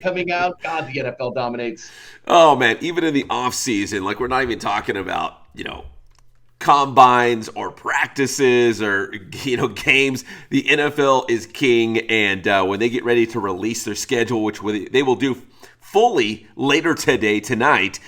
coming out. God, the NFL dominates. Oh man, even in the off season, like we're not even talking about, combines or practices or games. The NFL is king, and when they get ready to release their schedule, which they will do fully later tonight,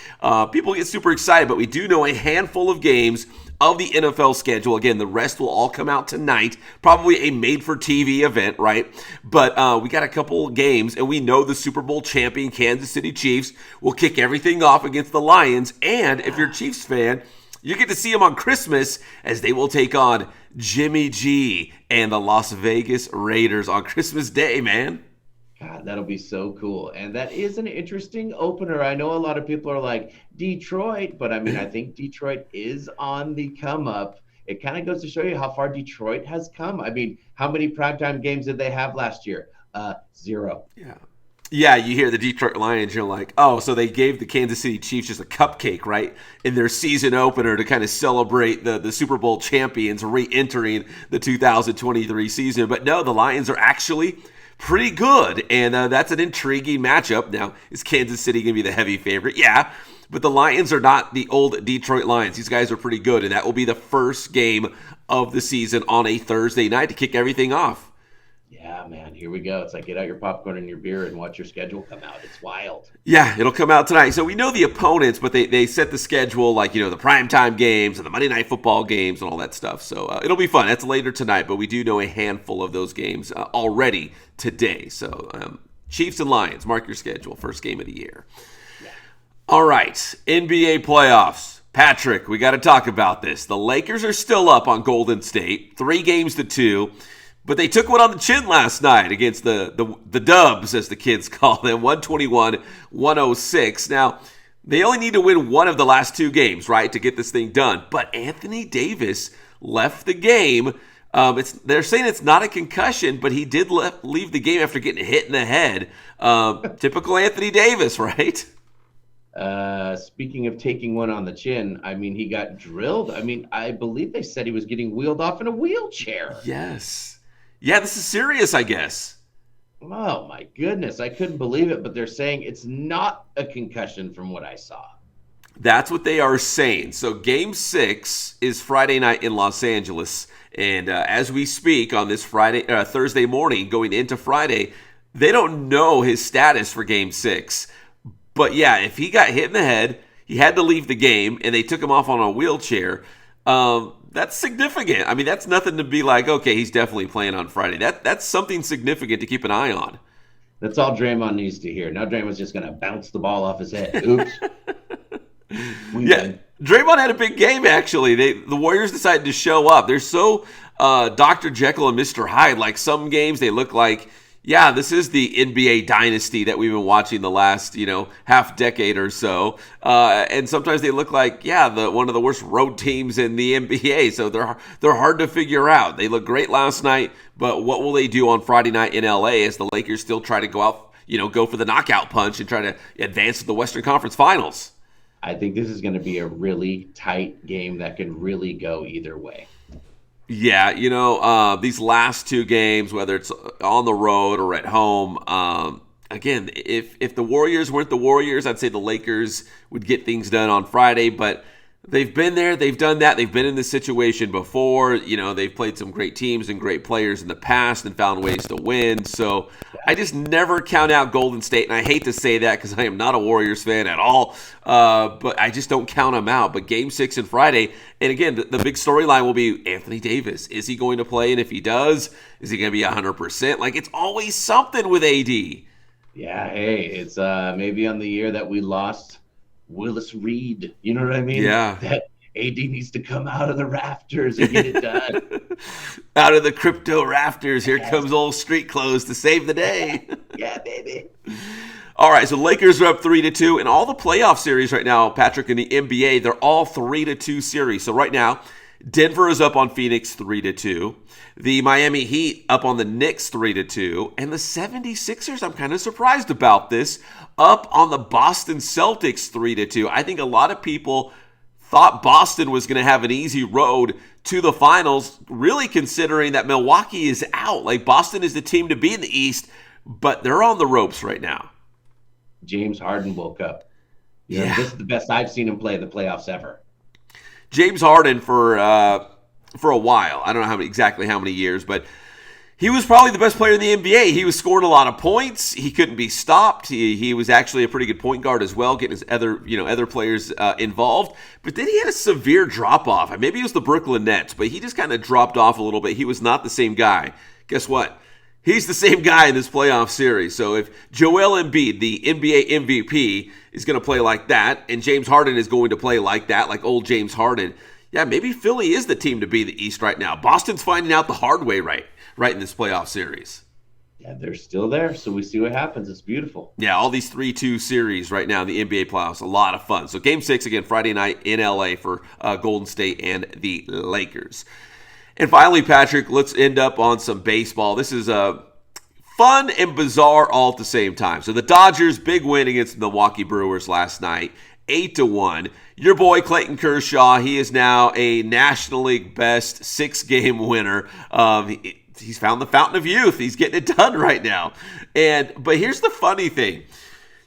people get super excited. But we do know a handful of games of the NFL schedule. Again, the rest will all come out tonight. Probably a made-for-TV event, right? But we got a couple of games, and we know the Super Bowl champion Kansas City Chiefs will kick everything off against the Lions. And if you're a Chiefs fan, you get to see them on Christmas as they will take on Jimmy G and the Las Vegas Raiders on Christmas Day, man. God, that'll be so cool. And that is an interesting opener. I know a lot of people are like Detroit, but I mean, I think Detroit is on the come up. It kind of goes to show you how far Detroit has come. I mean, how many primetime games did they have last year? Zero. Yeah. Yeah, you hear the Detroit Lions, you're like, oh, so they gave the Kansas City Chiefs just a cupcake, right? In their season opener to kind of celebrate the Super Bowl champions re-entering the 2023 season. But no, the Lions are actually pretty good, and that's an intriguing matchup. Now, is Kansas City going to be the heavy favorite? Yeah, but the Lions are not the old Detroit Lions. These guys are pretty good, and that will be the first game of the season on a Thursday night to kick everything off. Yeah, man, here we go. It's like get out your popcorn and your beer and watch your schedule come out. It's wild. Yeah, it'll come out tonight. So we know the opponents, but they set the schedule like, the primetime games and the Monday Night Football games and all that stuff. So it'll be fun. That's later tonight, but we do know a handful of those games already today. So Chiefs and Lions, mark your schedule. First game of the year. Yeah. All right, NBA playoffs. Patrick, we got to talk about this. The Lakers are still up on Golden State, 3-2. But they took one on the chin last night against the Dubs, as the kids call them, 121-106. Now, they only need to win one of the last two games, right, to get this thing done. But Anthony Davis left the game. They're saying it's not a concussion, but he did leave the game after getting hit in the head. Typical Anthony Davis, right? Speaking of taking one on the chin, I mean, he got drilled. I mean, I believe they said he was getting wheeled off in a wheelchair. Yes. Yeah, this is serious, I guess. Oh my goodness, I couldn't believe it, but they're saying it's not a concussion from what I saw. That's what they are saying. So Game 6 is Friday night in Los Angeles, and as we speak on this Thursday morning, going into Friday, they don't know his status for Game 6. But yeah, if he got hit in the head, he had to leave the game, and they took him off on a wheelchair. That's significant. I mean, that's nothing to be like, okay, he's definitely playing on Friday. That's something significant to keep an eye on. That's all Draymond needs to hear. Now Draymond's just going to bounce the ball off his head. Oops. Yeah, Draymond had a big game, actually. The Warriors decided to show up. They're so Dr. Jekyll and Mr. Hyde. Like, some games, they look like, yeah, this is the NBA dynasty that we've been watching the last, half decade or so. And sometimes they look like, yeah, one of the worst road teams in the NBA. So they're hard to figure out. They look great last night, but what will they do on Friday night in LA as the Lakers still try to go out, go for the knockout punch and try to advance to the Western Conference Finals? I think this is going to be a really tight game that can really go either way. Yeah, these last two games, whether it's on the road or at home, again, if the Warriors weren't the Warriors, I'd say the Lakers would get things done on Friday. But they've been there, they've done that, they've been in this situation before. They've played some great teams and great players in the past and found ways to win. So I just never count out Golden State, and I hate to say that because I am not a Warriors fan at all. But I just don't count them out. But Game 6 and Friday, and again, the big storyline will be Anthony Davis. Is he going to play? And if he does, is he going to be 100%? Like, it's always something with AD. Yeah, hey, it's maybe on the year that we lost Willis Reed. You know what I mean? Yeah. That AD needs to come out of the rafters and get it done. Out of the crypto rafters, here comes old street clothes to save the day. Yeah, baby. All right, so Lakers are up 3-2, and all the playoff series right now, Patrick, in the NBA, they're all 3-2 series. So right now, Denver is up on Phoenix 3-2. The Miami Heat up on the Knicks 3-2. And the 76ers, I'm kind of surprised about this, up on the Boston Celtics 3-2. I think a lot of people thought Boston was going to have an easy road to the finals, really considering that Milwaukee is out. Like, Boston is the team to be in the East, but they're on the ropes right now. James Harden woke up. Yeah. This is the best I've seen him play the playoffs ever. James Harden for a while. I don't know exactly how many years, but he was probably the best player in the NBA. He was scoring a lot of points. He couldn't be stopped. He was actually a pretty good point guard as well, getting his other players involved. But then he had a severe drop off. Maybe it was the Brooklyn Nets, but he just kind of dropped off a little bit. He was not the same guy. Guess what? He's the same guy in this playoff series. So if Joel Embiid, the NBA MVP, is going to play like that, and James Harden is going to play like that, like old James Harden, yeah, maybe Philly is the team to be the East right now. Boston's finding out the hard way right in this playoff series. Yeah, they're still there, so we see what happens. It's beautiful. Yeah, all these 3-2 series right now in the NBA playoffs, a lot of fun. So Game 6, again, Friday night in LA for Golden State and the Lakers. And finally, Patrick, let's end up on some baseball. This is fun and bizarre all at the same time. So the Dodgers, big win against the Milwaukee Brewers last night, 8-1. Your boy Clayton Kershaw, he is now a National League best 6-game winner. He's found the fountain of youth. He's getting it done right now. But here's the funny thing.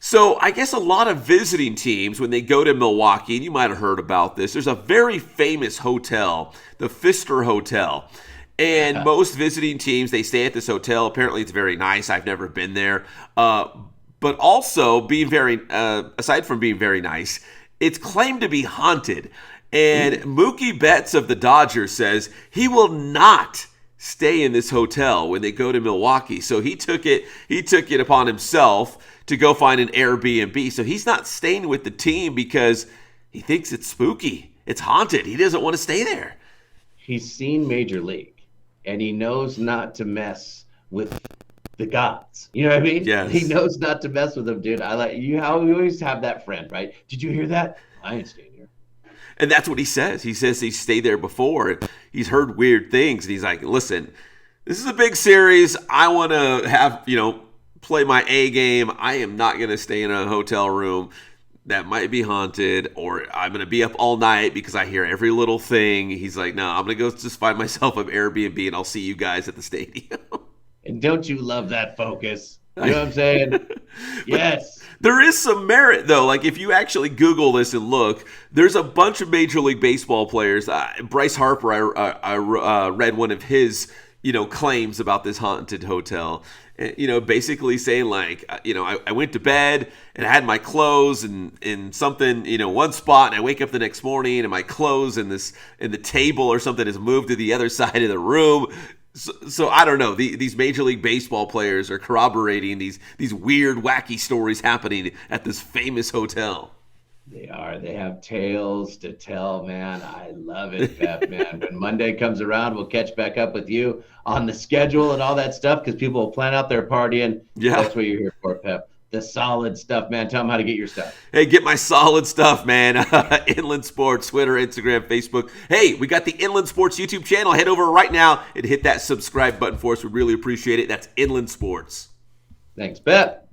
So I guess a lot of visiting teams, when they go to Milwaukee, and you might have heard about this, there's a very famous hotel, the Pfister Hotel. And most visiting teams, they stay at this hotel. Apparently it's very nice. I've never been there. But also, aside from being very nice, it's claimed to be haunted. And Mookie Betts of the Dodgers says he will not stay in this hotel when they go to Milwaukee. So he took it upon himself to go find an Airbnb. So he's not staying with the team because he thinks it's spooky. It's haunted. He doesn't want to stay there. He's seen Major League, and he knows not to mess with the gods. You know what I mean? Yes. He knows not to mess with them, dude. I like you. How you always have that friend, right? Did you hear that? I ain't staying here. And that's what he says. He says he stayed there before. He's heard weird things, and he's like, "Listen, this is a big series. I want to have play my A game. I am not going to stay in a hotel room that might be haunted, or I'm going to be up all night because I hear every little thing." He's like, "No, I'm going to go just find myself an Airbnb, and I'll see you guys at the stadium." And don't you love that focus? You know what I'm saying? Yes. There is some merit, though. Like, if you actually Google this and look, there's a bunch of Major League Baseball players. Bryce Harper, I read one of his, claims about this haunted hotel. Basically saying like, I went to bed and I had my clothes in something, one spot, and I wake up the next morning and my clothes in the table or something is moved to the other side of the room. So I don't know. These Major League Baseball players are corroborating these weird, wacky stories happening at this famous hotel. They are. They have tales to tell, man. I love it, Pep, man. When Monday comes around, we'll catch back up with you on the schedule and all that stuff because people will plan out their partying. Yeah. That's what you're here for, Pep. The solid stuff, man. Tell them how to get your stuff. Hey, get my solid stuff, man. Inland Sports, Twitter, Instagram, Facebook. Hey, we got the Inland Sports YouTube channel. Head over right now and hit that subscribe button for us. We really appreciate it. That's Inland Sports. Thanks, Pep.